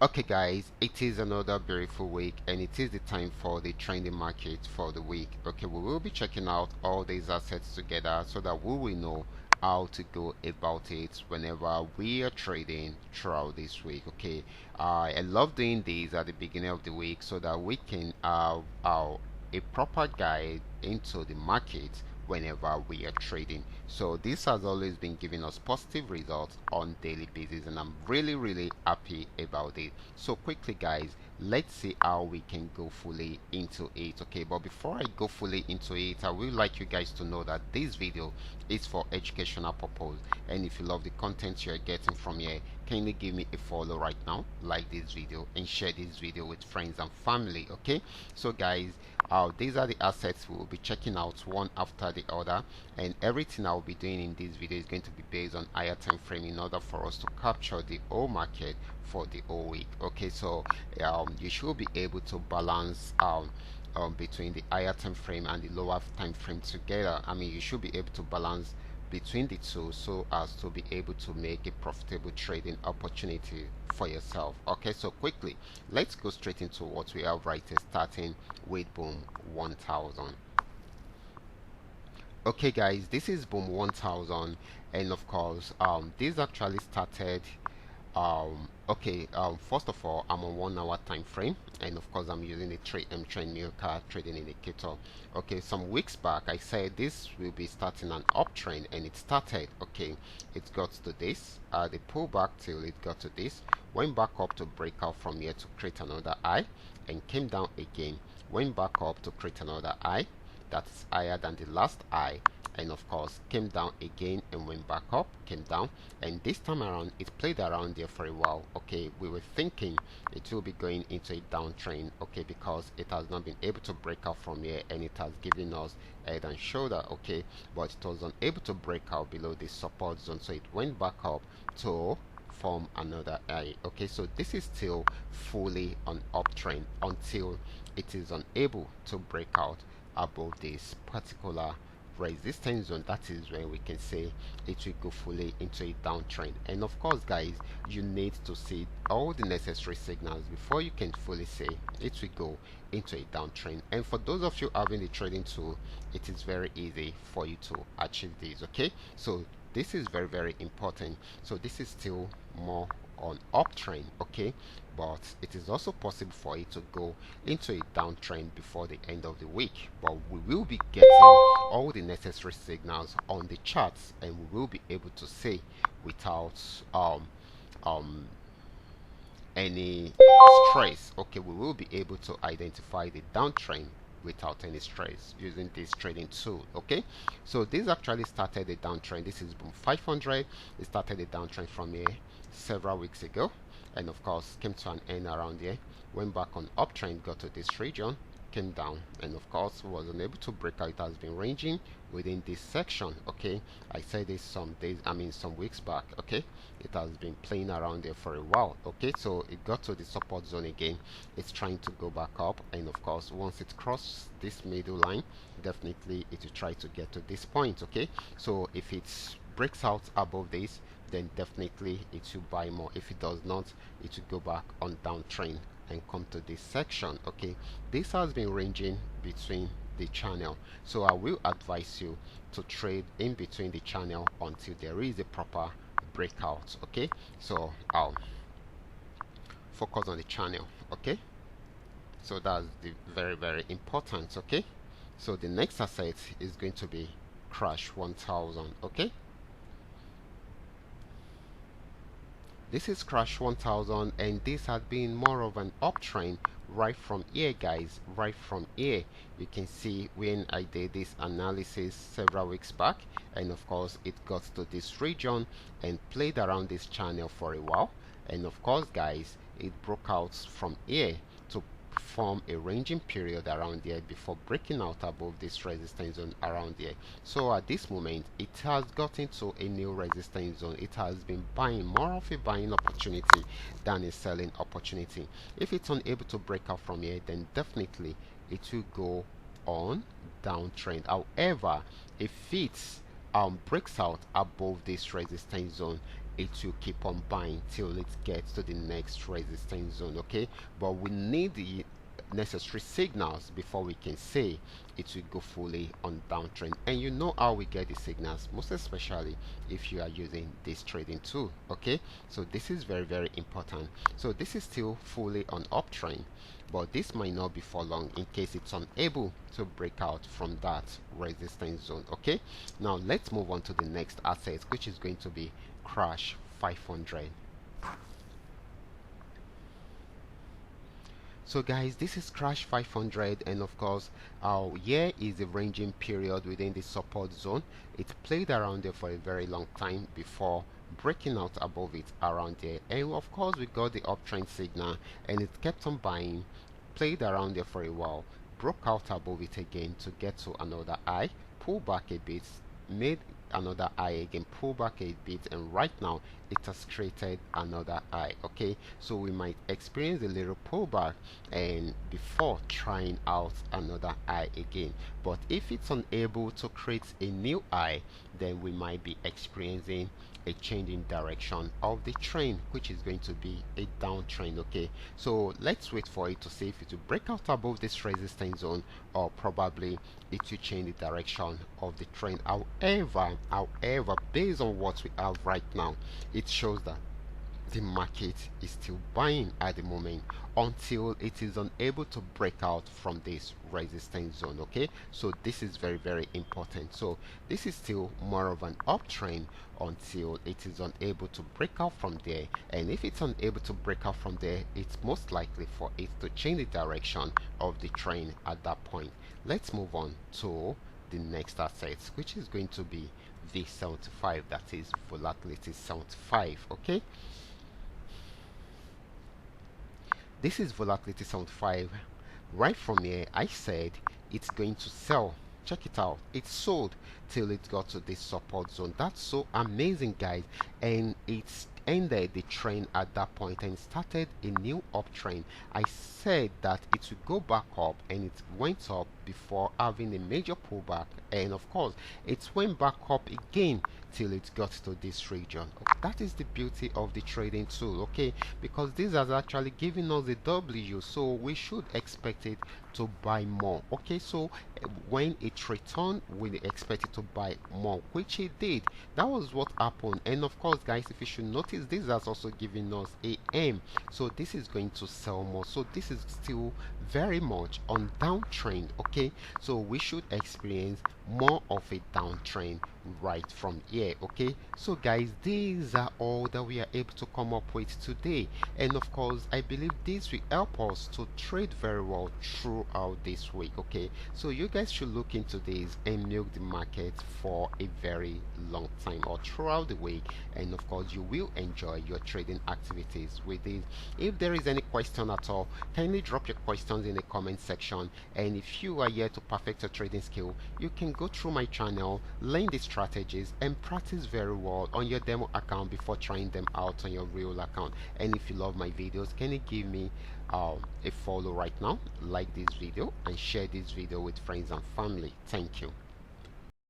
Okay guys, it is another beautiful week and it is the time for the trending market for the week. Okay, we will be checking out all these assets together so that we will know how to go about it whenever we are trading throughout this week. Okay, I love doing these at the beginning of the week so that we can have a proper guide into the market whenever we are trading. So this has always been giving us positive results on daily basis and I'm really happy about it. So quickly guys, let's see how we can go fully into it. Okay, but before I go fully into it, I would like you guys to know that this video is for educational purpose, and if you love the content you're getting from here, kindly give me a follow right now, like this video and share this video with friends and family. Okay, so guys, these are the assets we will be checking out one after the other, and everything I'll be doing in this video is going to be based on higher time frame in order for us to capture the whole market for the whole week. Okay, so you should be able to balance between the higher time frame and the lower time frame together. I mean, you should be able to balance between the two so as to be able to make a profitable trading opportunity for yourself. Okay, so quickly let's go straight into what we have right here, starting with Boom 1000. Okay guys, this is Boom 1000, and of course this actually started first of all, I'm on 1 hour time frame, and of course I'm using a trend Milka trading indicator. Okay, some weeks back I said this will be starting an uptrend, and it started. Okay, it got to this, the pullback till it got to this, went back up to break out from here to create another high, and came down again, went back up to create another high that's higher than the last high, and of course came down again and went back up, came down, and this time around it played around there for a while. Okay, we were thinking it will be going into a downtrend, okay, because it has not been able to break out from here, and it has given us head and shoulder. Okay, but it was unable to break out below this support zone, so it went back up to form another high. Okay, so this is still fully on uptrend until it is unable to break out above this particular resistance zone. That is when we can say it will go fully into a downtrend. And of course guys, you need to see all the necessary signals before you can fully say it will go into a downtrend. And for those of you having the trading tool, it is very easy for you to achieve this. Okay, so this is very important. So this is still more on uptrend. Okay, but it is also possible for it to go into a downtrend before the end of the week, but we will be getting all the necessary signals on the charts, and we will be able to say without any stress. Okay, we will be able to identify the downtrend without any stress using this trading tool. Okay, so this actually started a downtrend. This is Boom 500. It started a downtrend from here several weeks ago, and of course came to an end around here, went back on uptrend, got to this region, came down, and of course was unable to break out. It has been ranging within this section. Okay, I said this some weeks back. Okay, it has been playing around there for a while. Okay, so it got to the support zone again. It's trying to go back up, and of course once it crosses this middle line, definitely it will try to get to this point. Okay, so if it breaks out above this, then definitely it will buy more. If it does not, it will go back on downtrend and come to this section. Okay, this has been ranging between the channel, so I will advise you to trade in between the channel until there is a proper breakout. Okay, so I'll focus on the channel. Okay, so that's the very important. Okay, so the next asset is going to be Crash 1000. Okay, this is Crash 1000, and this had been more of an uptrend right from here guys. Right from here you can see when I did this analysis several weeks back, and of course it got to this region and played around this channel for a while, and of course guys it broke out from here to form a ranging period around here before breaking out above this resistance zone around here. So at this moment it has gotten to a new resistance zone. It has been buying, more of a buying opportunity than a selling opportunity. If it's unable to break out from here, then definitely it will go on downtrend. However, if it's breaks out above this resistance zone, it will keep on buying till it gets to the next resistance zone. Okay, but we need the necessary signals before we can say it will go fully on downtrend. And you know how we get the signals, most especially if you are using this trading tool. Okay, so this is very, very important. So this is still fully on uptrend, but this might not be for long in case it's unable to break out from that resistance zone. Okay, now let's move on to the next asset, which is going to be Crash 500. So guys, this is Crash 500, and of course here is a ranging period within the support zone. It played around there for a very long time before breaking out above it around there, and of course we got the uptrend signal and it kept on buying, played around there for a while, broke out above it again to get to another high, pull back a bit, made another high again, pull back a bit, and right now it has created another high. Okay, so we might experience a little pullback and before trying out another high again, but if it's unable to create a new high, then we might be experiencing a change in direction of the trend, which is going to be a downtrend. Okay, so let's wait for it to see if it will break out above this resistance zone, or probably it will change the direction of the trend. However, based on what we have right now, it shows that the market is still buying at the moment until it is unable to break out from this resistance zone. Okay, so this is very, very important. So this is still more of an uptrend until it is unable to break out from there, and if it's unable to break out from there, it's most likely for it to change the direction of the trend at that point. Let's move on to the next asset, which is going to be V75, that is Volatility 75. Okay, this is Volatility 75. Right from here I said it's going to sell. Check it out, it sold till it got to this support zone. That's so amazing, guys, and it's ended the trend at that point and started a new uptrend. I said that it would go back up, and it went up before having a major pullback, and of course it went back up again till it got to this region. That is the beauty of the trading tool, okay, because this has actually given us a W, so we should expect it to buy more. Okay, so when it returned, we expect it to buy more, which it did. That was what happened. And of course, guys, if you should notice, this has also given us a M, so this is going to sell more. So this is still very much on downtrend. Okay, so we should experience more of a downtrend right from here. Okay, so guys, these are all that we are able to come up with today, and of course I believe this will help us to trade very well throughout this week. Okay, so you guys should look into this and milk the market for a very long time or throughout the week, and of course you will enjoy your trading activities with this. If there is any question at all, kindly drop your questions in the comment section, and if you are here to perfect your trading skill, you can go through my channel, learn the strategies and practice very well on your demo account before trying them out on your real account. And if you love my videos, can you give me a follow right now, like this video and share this video with friends and family. Thank you.